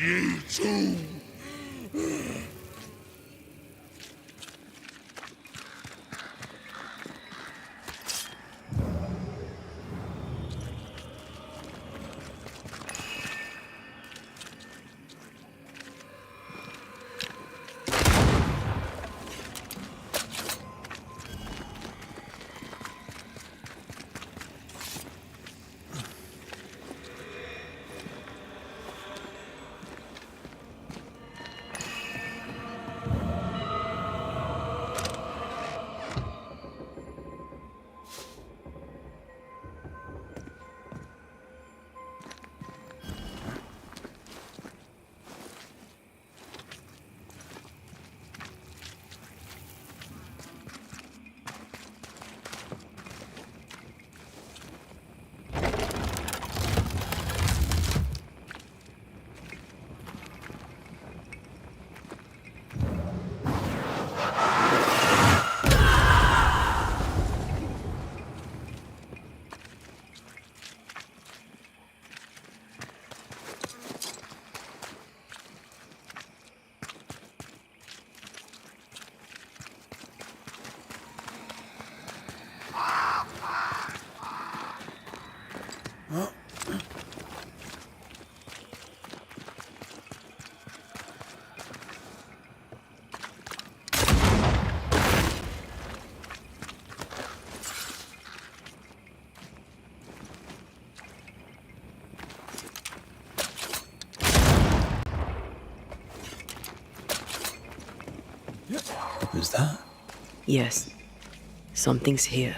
Ye too! Who's that? Yes. Something's here.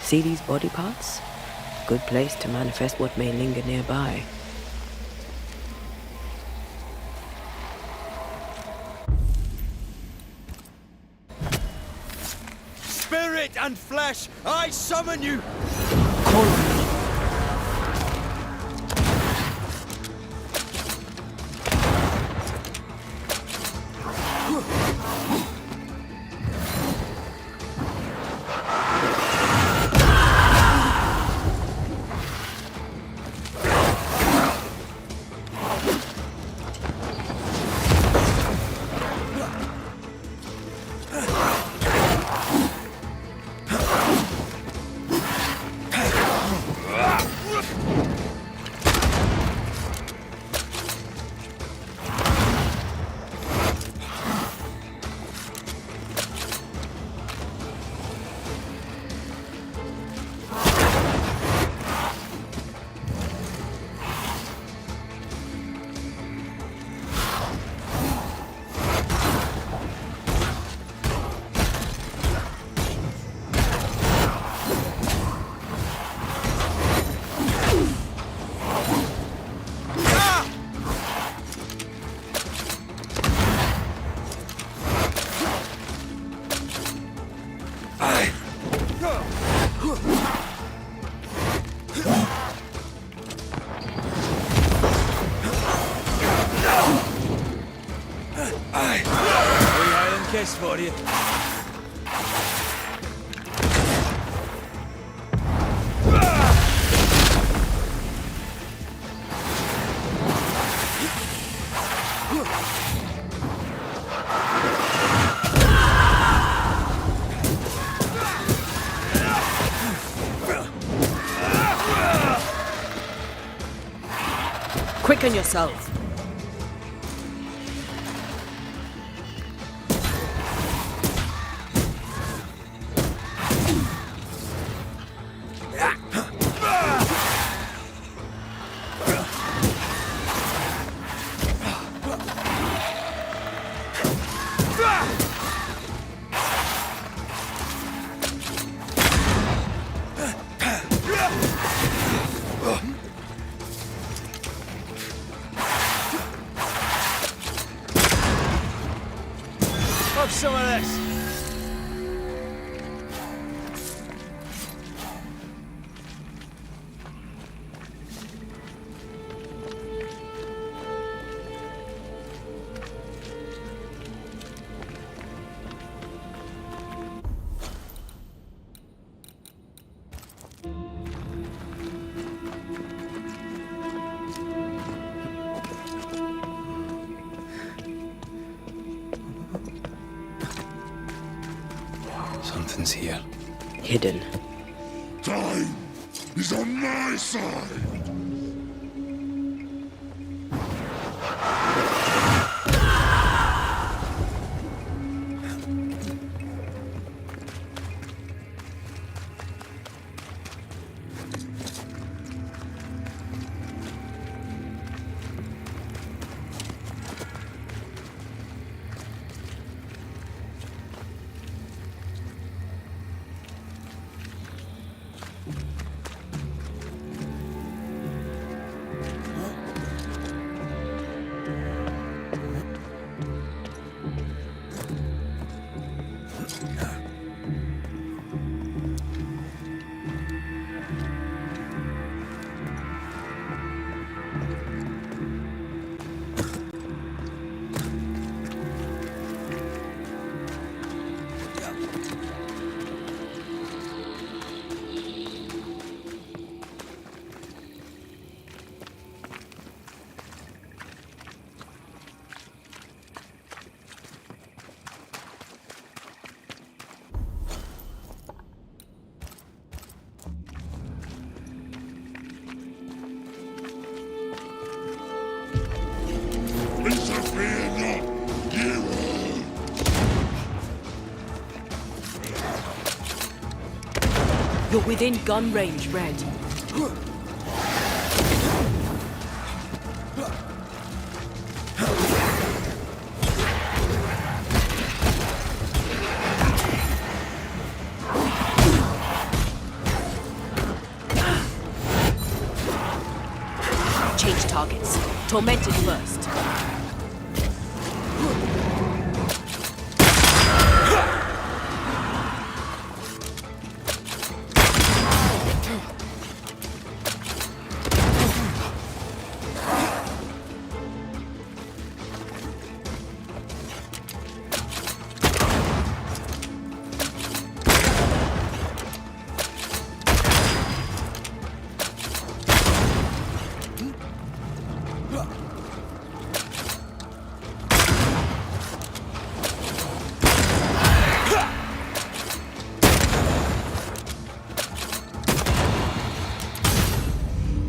See these body parts? Good place to manifest what may linger nearby. Spirit and flesh, I summon you! Call on me. Kiss for you. Quicken yourself. some of this! Something's here. Hidden. Time is on my side! Interfere not, you all! You're within gun range, Red. Change targets. Tormented first.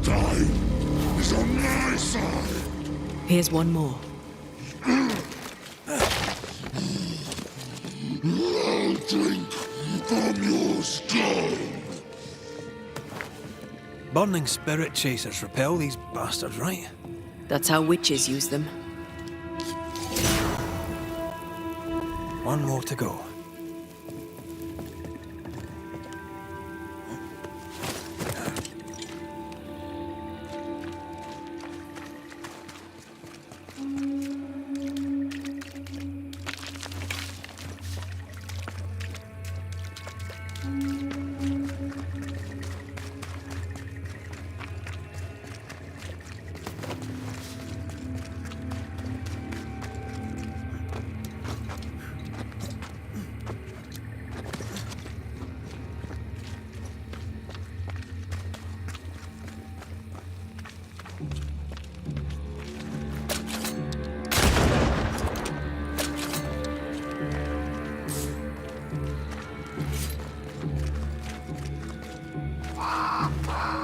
Time is on my side! Here's one more. I'll drink from your stone! Burning spirit chasers repel these bastards, right? That's how witches use them. One more to go.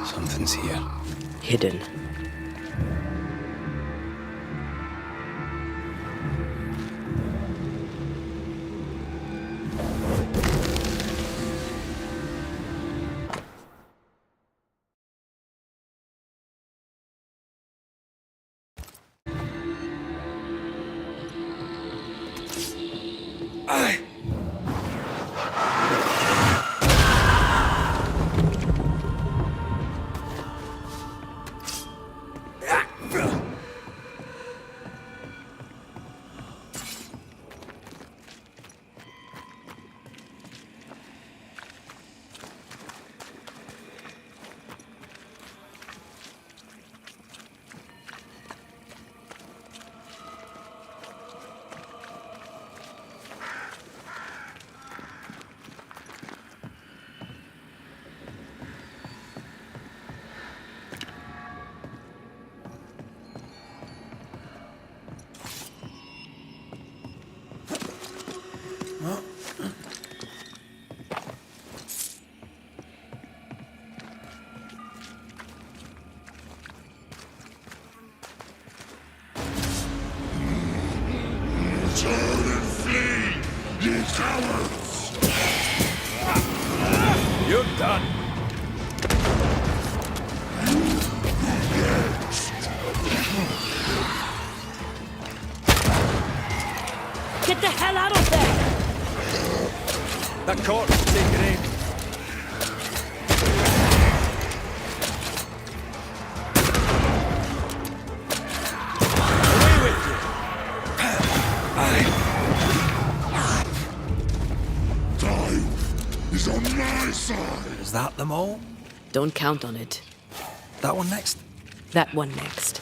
Something's here. Hidden. Turn and flee, ye cowards! You're done. Get the hell out of there! That corpse is taking aim. Away with you! Time is on my side! Is that them all? Don't count on it. That one next? That one next.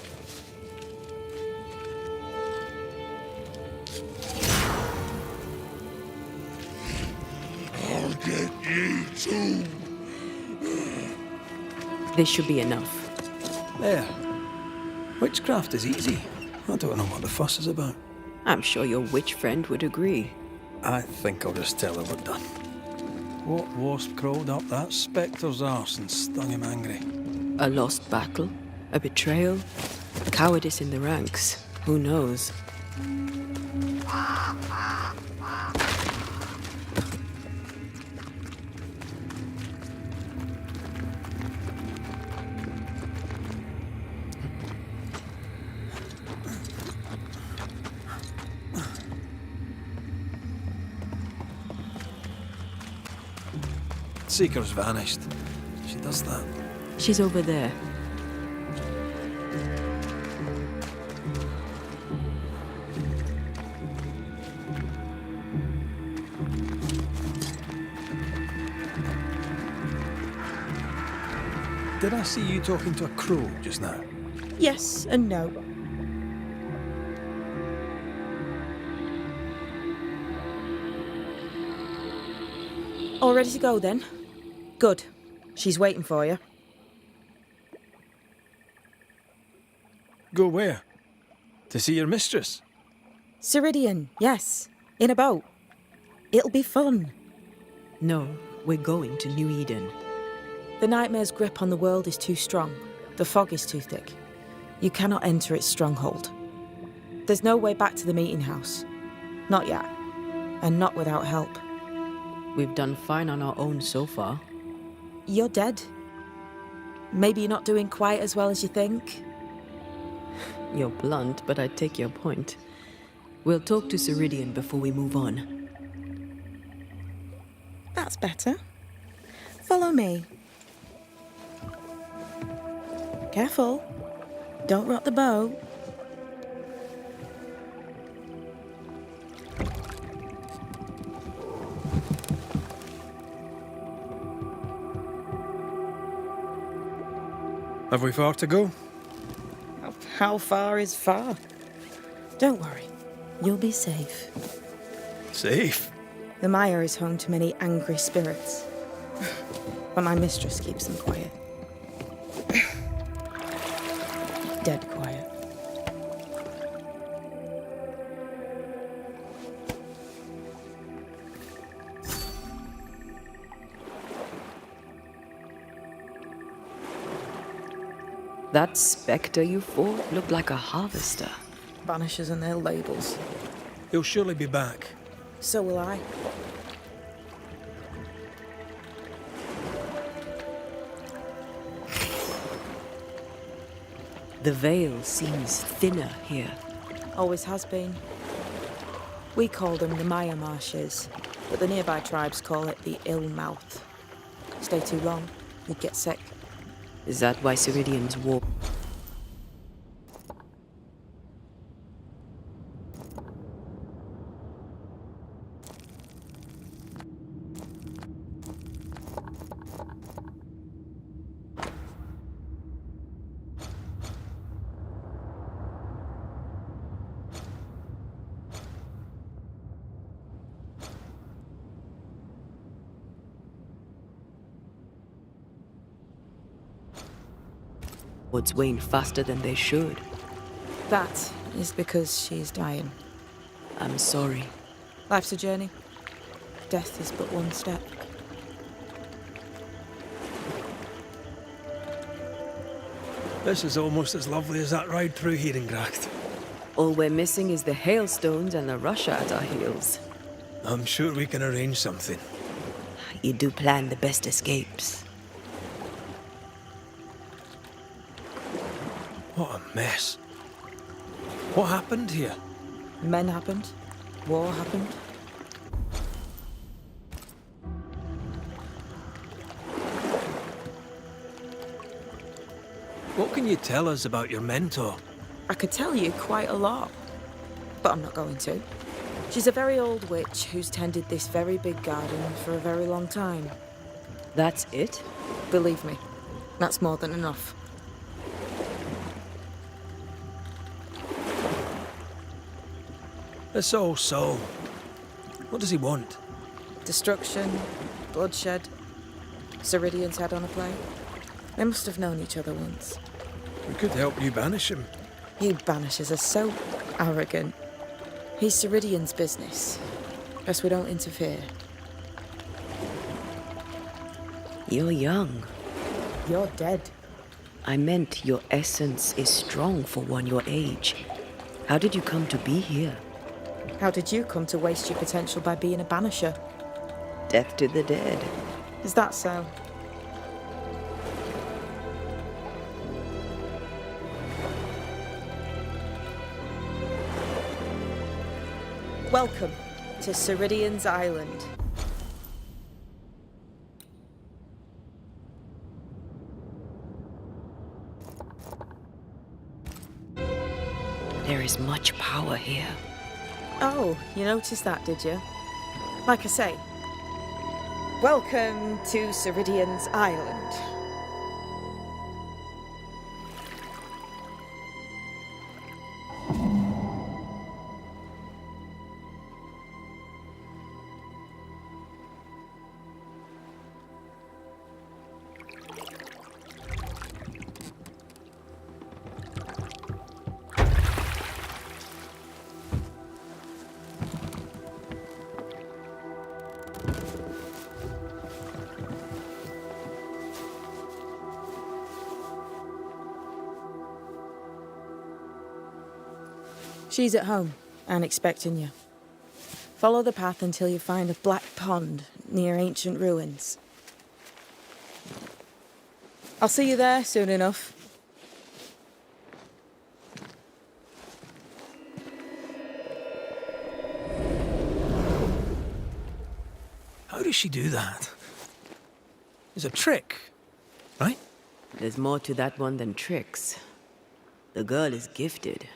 I'll get you too! This should be enough. There. Witchcraft is easy. I don't know what the fuss is about. I'm sure your witch friend would agree. I think I'll just tell her we're done. What wasp crawled up that spectre's arse and stung him angry? A lost battle? A betrayal? Cowardice in the ranks? Who knows? Seeker's vanished. She does that. She's over there. Did I see you talking to a crow just now? Yes and no. All ready to go then? Good. She's waiting for you. Go where? To see your mistress? Ceridian, yes. In a boat. It'll be fun. No, we're going to New Eden. The nightmare's grip on the world is too strong. The fog is too thick. You cannot enter its stronghold. There's no way back to the meeting house. Not yet. And not without help. We've done fine on our own so far. You're dead. Maybe you're not doing quite as well as you think. You're blunt, but I take your point. We'll talk to Ceridian before we move on. That's better. Follow me. Careful. Don't rock the boat. Have we far to go? How far is far? Don't worry. You'll be safe. Safe? The mire is home to many angry spirits. But my mistress keeps them quiet. Dead quiet. That spectre you fought looked like a harvester. Banishers and their labels. He'll surely be back. So will I. The veil seems thinner here. Always has been. We call them the Maya Marshes, but the nearby tribes call it the Ill Mouth. Stay too long, you'd get sick. Is that why Ceridians walk? What's wane faster than they should. That is because she's dying. I'm sorry. Life's a journey. Death is but one step. This is almost as lovely as that ride through Herengracht. All we're missing is the hailstones and the Russia at our heels. I'm sure we can arrange something. You do plan the best escapes. What a mess. What happened here? Men happened. War happened. What can you tell us about your mentor? I could tell you quite a lot, but I'm not going to. She's a very old witch who's tended this very big garden for a very long time. That's it? Believe me, that's more than enough. The soul. What does he want? Destruction, bloodshed, Ceridian's head on a plate. They must have known each other once. We could help you banish him. You Banishers are so arrogant. He's Ceridian's business. Best we don't interfere. You're young. You're dead. I meant your essence is strong for one your age. How did you come to be here? How did you come to waste your potential by being a Banisher? Death to the dead. Is that so? Welcome to Ceridian's Island. There is much power here. Oh, you noticed that, did you? Like I say, welcome to Ceridian's Island. She's at home and expecting you. Follow the path until you find a black pond near ancient ruins. I'll see you there soon enough. How does she do that? It's a trick, right? There's more to that one than tricks. The girl is gifted.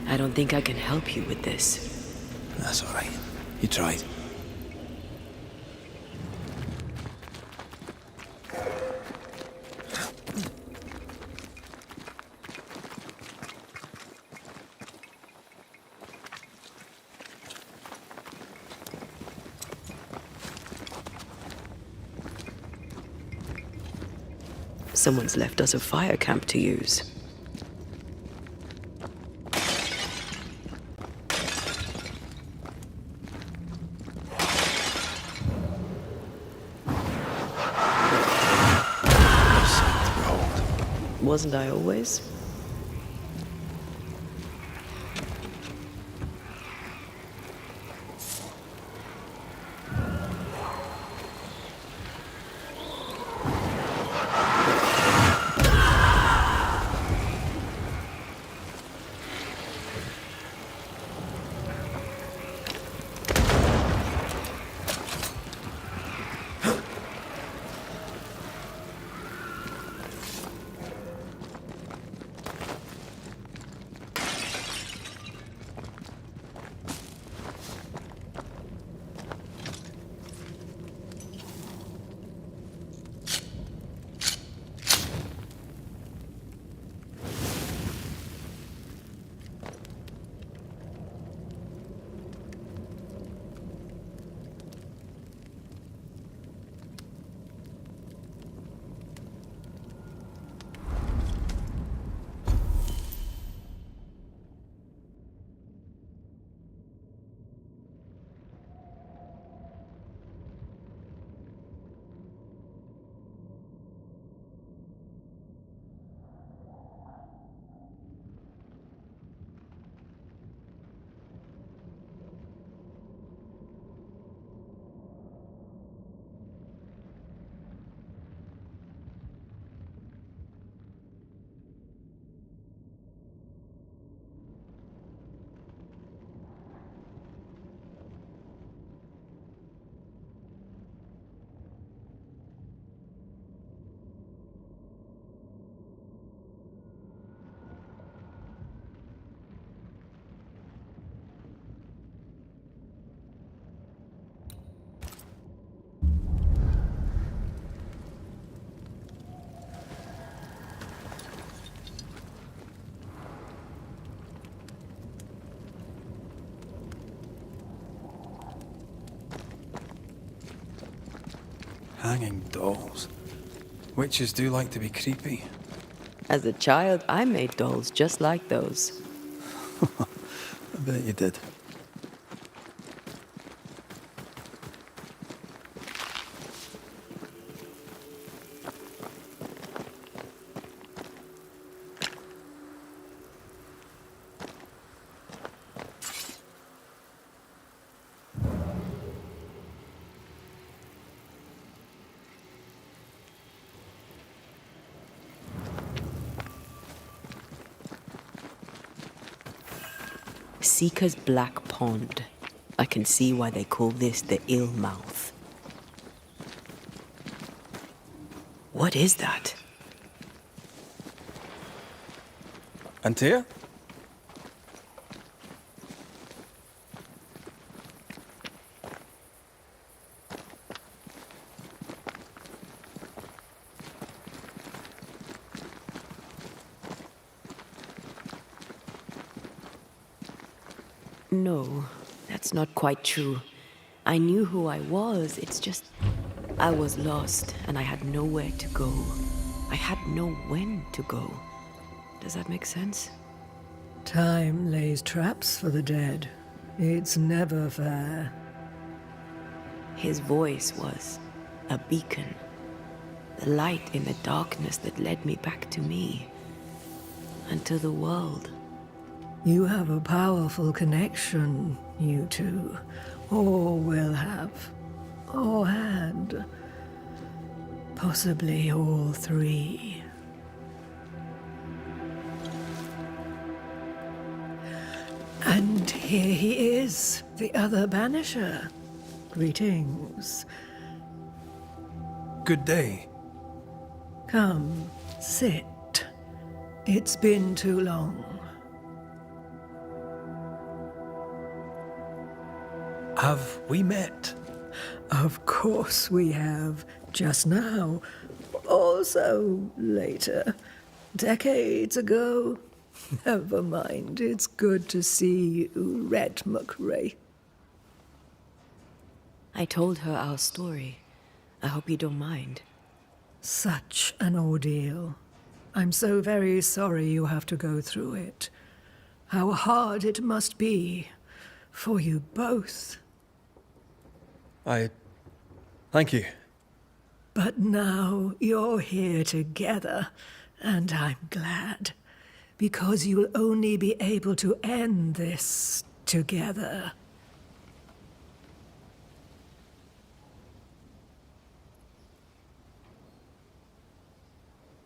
I don't think I can help you with this. That's all right. You tried. Someone's left us a fire camp to use. Wasn't I always? Hanging dolls. Witches do like to be creepy. As a child, I made dolls just like those. I bet you did. Seeker's Black Pond. I can see why they call this the Ill Mouth. What is that? Antea? No, that's not quite true. I knew who I was, it's just... I was lost, and I had nowhere to go. I had no when to go. Does that make sense? Time lays traps for the dead. It's never fair. His voice was a beacon. The light in the darkness that led me back to me. And to the world. You have a powerful connection, you two. Or will have. Or had. Possibly all three. And here he is, the other Banisher. Greetings. Good day. Come, sit. It's been too long. Have we met? Of course we have. Just now. Also later. Decades ago. Never mind. It's good to see you, Red McRae. I told her our story. I hope you don't mind. Such an ordeal. I'm so very sorry you have to go through it. How hard it must be for you both. Thank you. But now you're here together, and I'm glad. Because you'll only be able to end this together.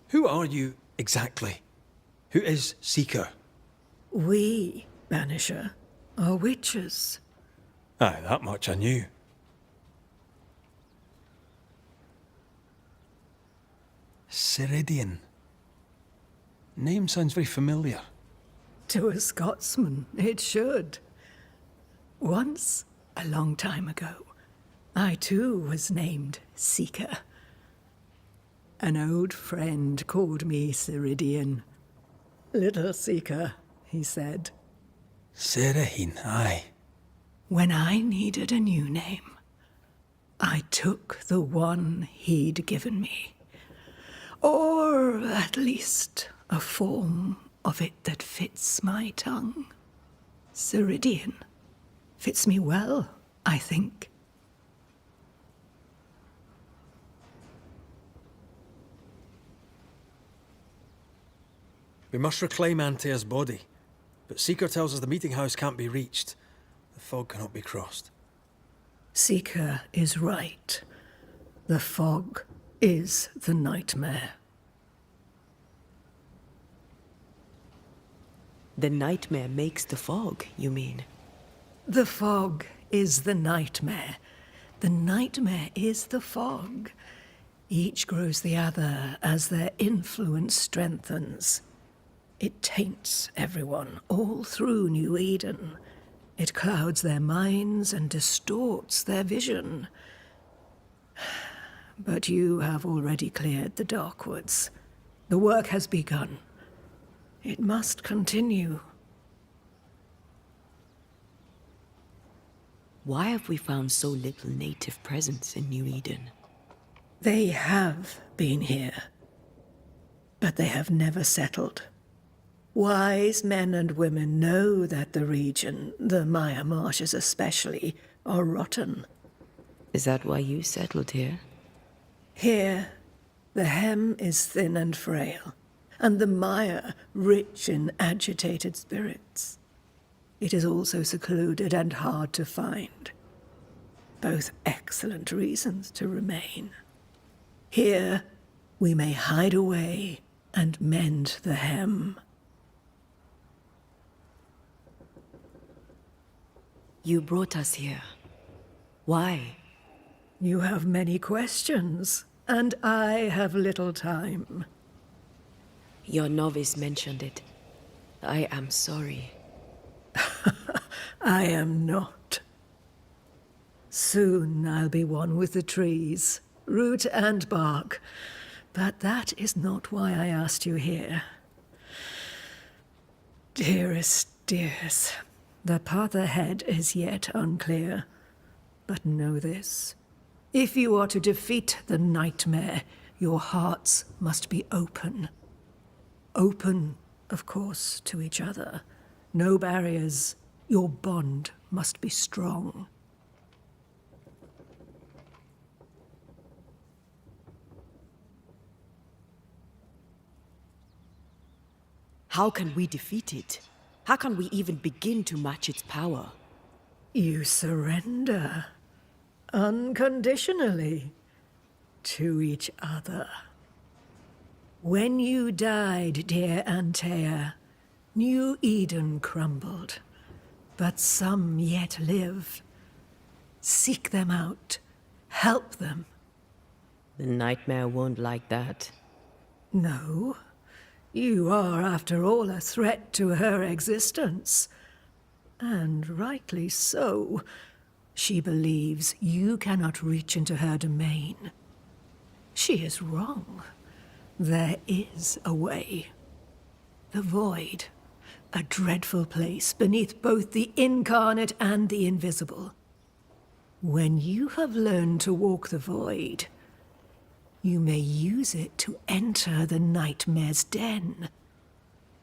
Who are you exactly? Who is Seeker? We, Banisher, are witches. Aye, that much I knew. Ceridian. Name sounds very familiar. To a Scotsman, it should. Once, a long time ago, I too was named Seeker. An old friend called me Ceridian. Little Seeker, he said. Serahine, aye. When I needed a new name, I took the one he'd given me. Or at least a form of it that fits my tongue. Ceridian. Fits me well, I think. We must reclaim Antea's body, but Seeker tells us the meeting house can't be reached. The fog cannot be crossed. Seeker is right. The fog is the nightmare. The nightmare makes the fog, you mean? The fog is the nightmare. The nightmare is the fog. Each grows the other as their influence strengthens. It taints everyone, all through New Eden. It clouds their minds and distorts their vision. But you have already cleared the Darkwoods. The work has begun. It must continue. Why have we found so little native presence in New Eden? They have been here, but they have never settled. Wise men and women know that the region, the Maya Marshes especially, are rotten. Is that why you settled here? Here, the hem is thin and frail, and the Maya rich in agitated spirits. It is also secluded and hard to find. Both excellent reasons to remain. Here, we may hide away and mend the hem. You brought us here. Why? You have many questions, and I have little time. Your novice mentioned it. I am sorry. I am not. Soon I'll be one with the trees, root and bark. But that is not why I asked you here. Dearest dears, the path ahead is yet unclear. But know this. If you are to defeat the nightmare, your hearts must be open. Open, of course, to each other. No barriers. Your bond must be strong. How can we defeat it? How can we even begin to match its power? You surrender. Unconditionally. To each other. When you died, dear Antea, New Eden crumbled. But some yet live. Seek them out. Help them. The nightmare won't like that. No. You are, after all, a threat to her existence. And rightly so. She believes you cannot reach into her domain. She is wrong. There is a way. The Void, a dreadful place beneath both the incarnate and the invisible. When you have learned to walk the Void, you may use it to enter the Nightmare's den.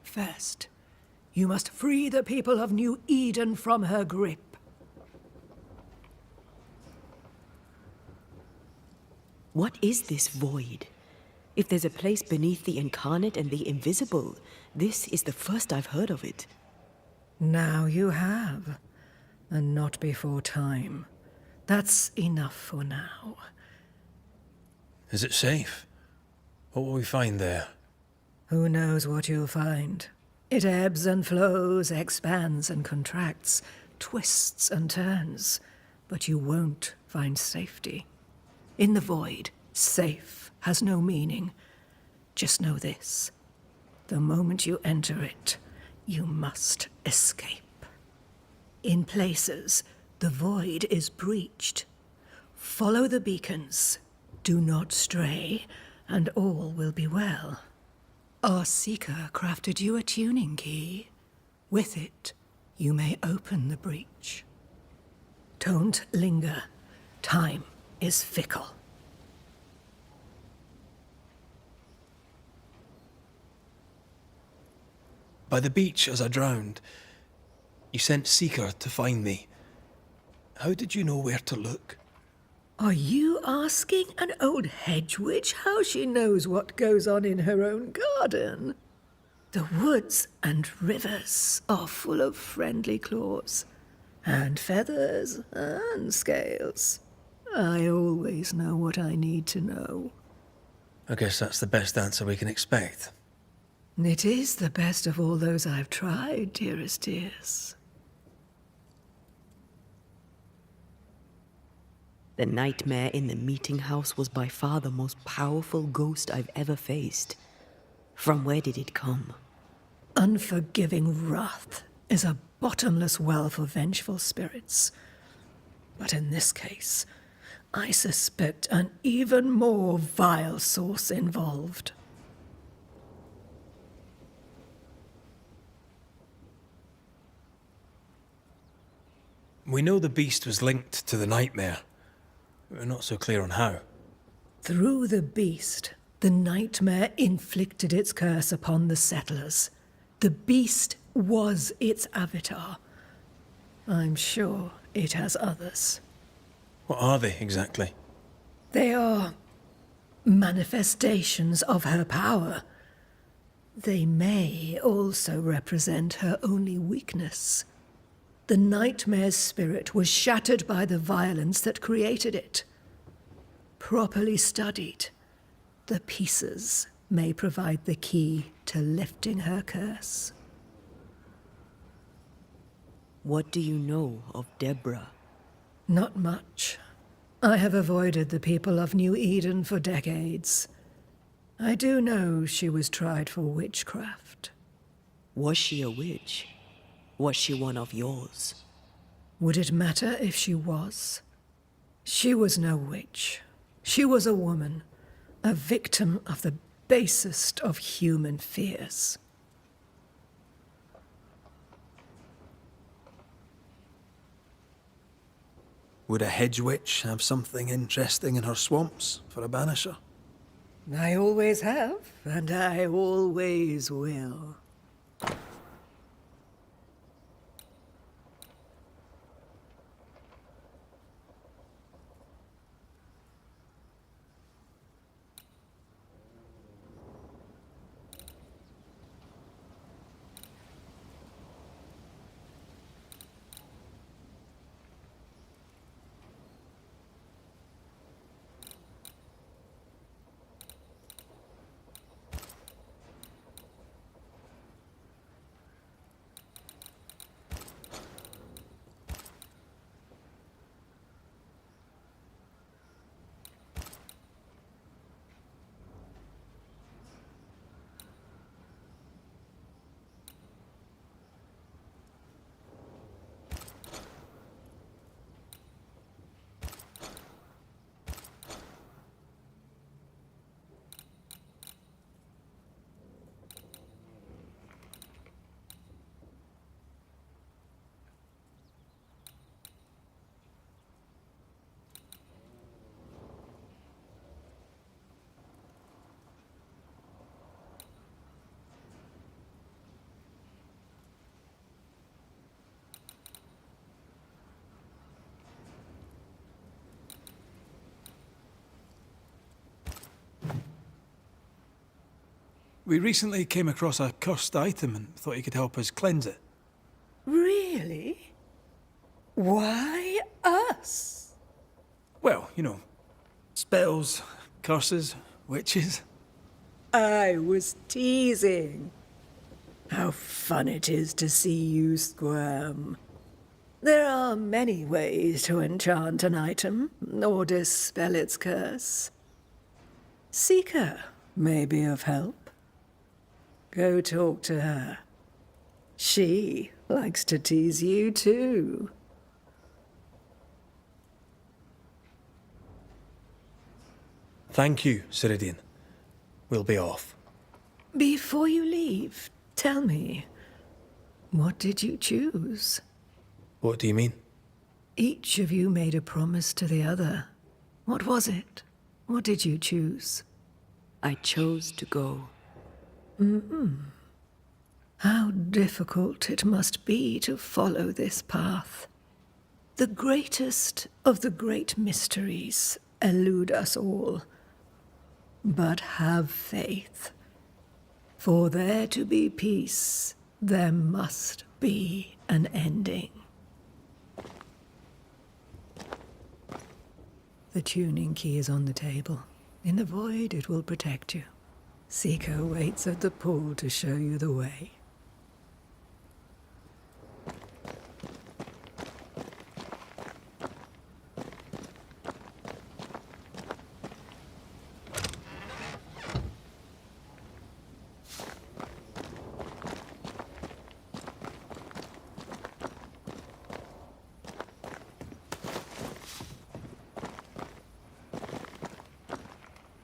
First, you must free the people of New Eden from her grip. What is this void? If there's a place beneath the incarnate and the invisible, this is the first I've heard of it. Now you have, and not before time. That's enough for now. Is it safe? What will we find there? Who knows what you'll find? It ebbs and flows, expands and contracts, twists and turns, but you won't find safety. In the Void, safe has no meaning. Just know this. The moment you enter it, you must escape. In places, the Void is breached. Follow the beacons. Do not stray, and all will be well. Our Seeker crafted you a tuning key. With it, you may open the breach. Don't linger. Time is fickle. By the beach as I drowned, you sent Seeker to find me. How did you know where to look? Are you asking an old hedge witch how she knows what goes on in her own garden? The woods and rivers are full of friendly claws, and feathers and scales. I always know what I need to know. I guess that's the best answer we can expect. It is the best of all those I've tried, dearest dears. The nightmare in the meeting house was by far the most powerful ghost I've ever faced. From where did it come? Unforgiving wrath is a bottomless well for vengeful spirits. But in this case, I suspect an even more vile source involved. We know the beast was linked to the nightmare. We're not so clear on how. Through the beast, the nightmare inflicted its curse upon the settlers. The beast was its avatar. I'm sure it has others. What are they exactly? They are manifestations of her power. They may also represent her only weakness. The nightmare's spirit was shattered by the violence that created it. Properly studied, the pieces may provide the key to lifting her curse. What do you know of Deborah? Not much. I have avoided the people of New Eden for decades. I do know she was tried for witchcraft. Was she a witch? Was she one of yours? Would it matter if she was? She was no witch. She was a woman, a victim of the basest of human fears. Would a hedge witch have something interesting in her swamps for a banisher? I always have, and I always will. We recently came across a cursed item and thought you could help us cleanse it. Really? Why us? Well, you know, spells, curses, witches. I was teasing. How fun it is to see you squirm. There are many ways to enchant an item or dispel its curse. Seeker may be of help. Go talk to her. She likes to tease you too. Thank you, Ceridian. We'll be off. Before you leave, tell me, what did you choose? What do you mean? Each of you made a promise to the other. What was it? What did you choose? I chose to go. How difficult it must be to follow this path. The greatest of the great mysteries elude us all. But have faith. For there to be peace, there must be an ending. The tuning key is on the table. In the void, it will protect you. Seeker waits at the pool to show you the way.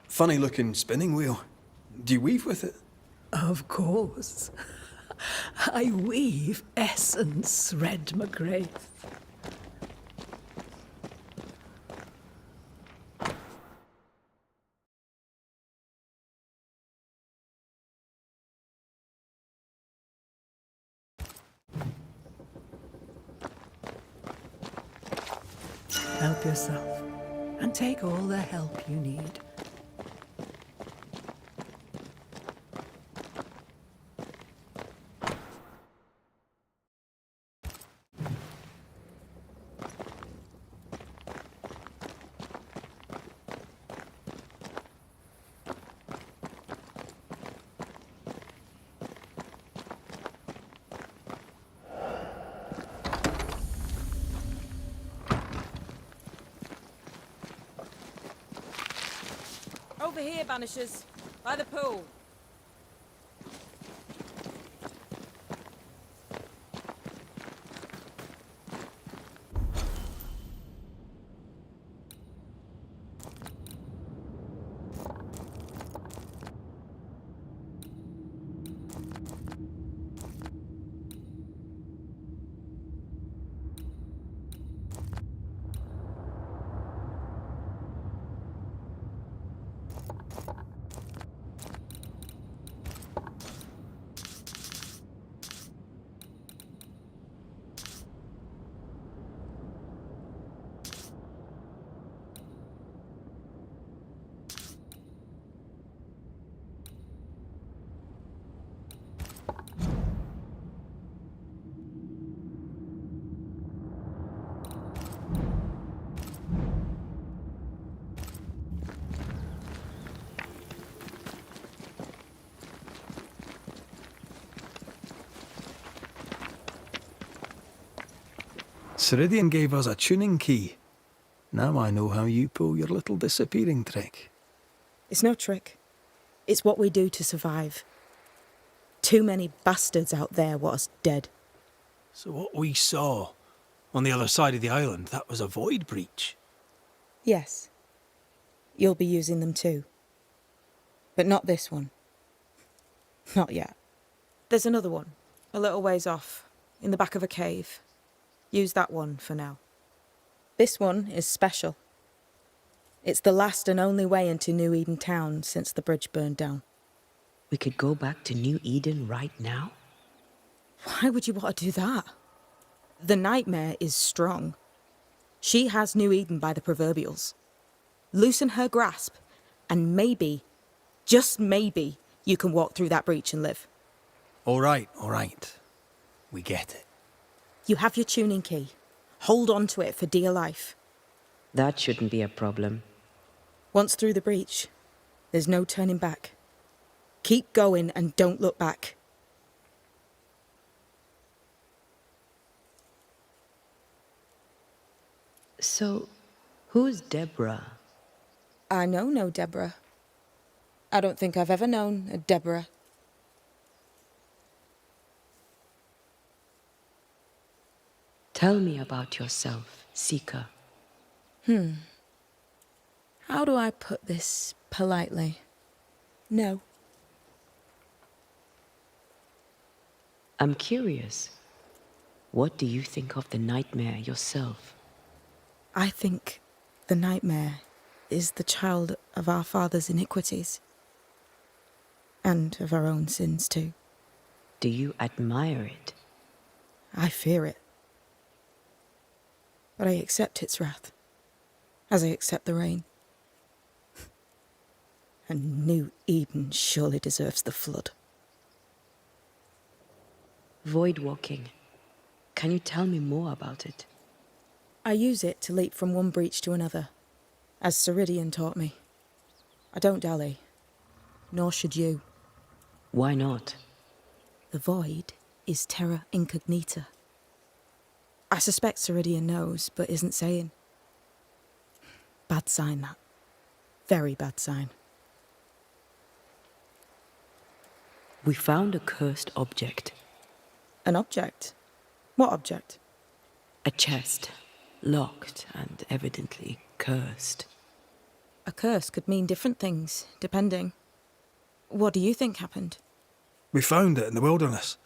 Funny looking spinning wheel. Do you weave with it? Of course. I weave essence, Red McGrath. Help yourself, and take all the help you need. Over here, Banishers. By the pool. Ceridian gave us a tuning key. Now I know how you pull your little disappearing trick. It's no trick. It's what we do to survive. Too many bastards out there want us dead. So what we saw on the other side of the island, that was a void breach. Yes. You'll be using them too. But not this one. Not yet. There's another one, a little ways off, in the back of a cave. Use that one for now. This one is special. It's the last and only way into New Eden town since the bridge burned down. We could go back to New Eden right now? Why would you want to do that? The nightmare is strong. She has New Eden by the proverbials. Loosen her grasp, and maybe, just maybe, you can walk through that breach and live. All right. We get it. You have your tuning key. Hold on to it for dear life. That shouldn't be a problem. Once through the breach, there's no turning back. Keep going and don't look back. So, who's Deborah? I know no Deborah. I don't think I've ever known a Deborah. Tell me about yourself, Seeker. How do I put this politely? No. I'm curious. What do you think of the nightmare yourself? I think the nightmare is the child of our father's iniquities. And of our own sins too. Do you admire it? I fear it. But I accept its wrath, as I accept the rain. And New Eden surely deserves the flood. Void walking. Can you tell me more about it? I use it to leap from one breach to another, as Ceridian taught me. I don't dally, nor should you. Why not? The void is terra incognita. I suspect Ceridian knows, but isn't saying. Bad sign, that. Very bad sign. We found a cursed object. An object? What object? A chest. Locked and evidently cursed. A curse could mean different things, depending. What do you think happened? We found it in the wilderness.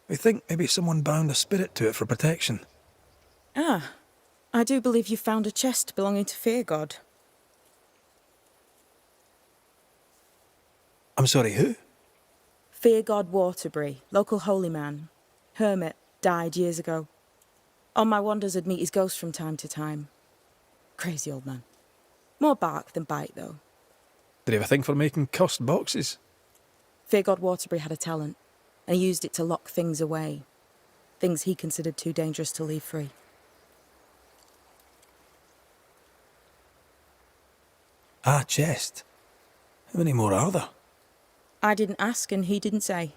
We think maybe someone bound a spirit to it for protection. Ah, I do believe you found a chest belonging to Fear God. I'm sorry, who? Fear God Waterbury, local holy man. Hermit, died years ago. On my wanders I'd meet his ghost from time to time. Crazy old man. More bark than bite, though. Did he have a thing for making cussed boxes? Fear God Waterbury had a talent, and he used it to lock things away. Things he considered too dangerous to leave free. Ah, chest. How many more are there? I didn't ask and he didn't say.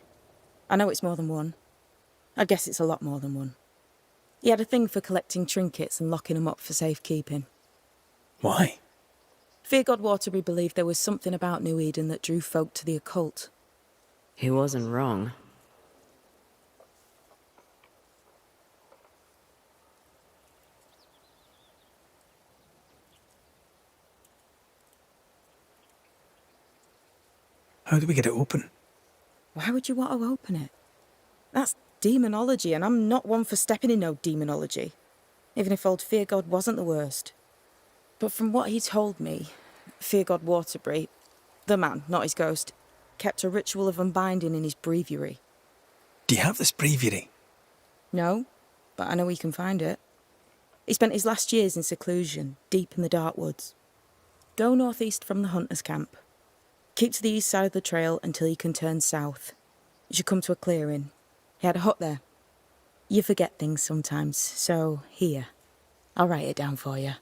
I know it's more than one. I guess it's a lot more than one. He had a thing for collecting trinkets and locking them up for safekeeping. Why? Fear God Waterbury believed there was something about New Eden that drew folk to the occult. He wasn't wrong. How do we get it open? Why would you want to open it? That's demonology, and I'm not one for stepping in no demonology, even if old Fear God wasn't the worst. But from what he told me, Fear God Waterbury, the man, not his ghost, kept a ritual of unbinding in his breviary. Do you have this breviary? No, but I know he can find it. He spent his last years in seclusion, deep in the dark woods. Go northeast from the hunter's camp. Keep to the east side of the trail until you can turn south. You should come to a clearing. He had a hut there. You forget things sometimes, so here. I'll write it down for you.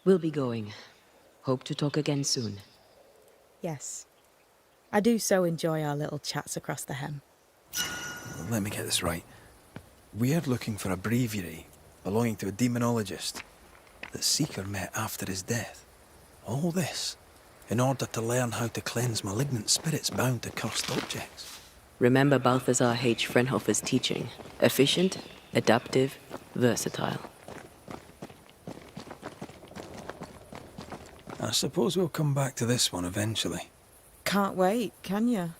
We'll be going. Hope to talk again soon. Yes. I do so enjoy our little chats across the hem. Let me get this right. We're looking for a breviary belonging to a demonologist that Seeker met after his death. All this in order to learn how to cleanse malignant spirits bound to cursed objects. Remember Balthazar H. Frenhofer's teaching. Efficient, adaptive, versatile. I suppose we'll come back to this one eventually. Can't wait, can you?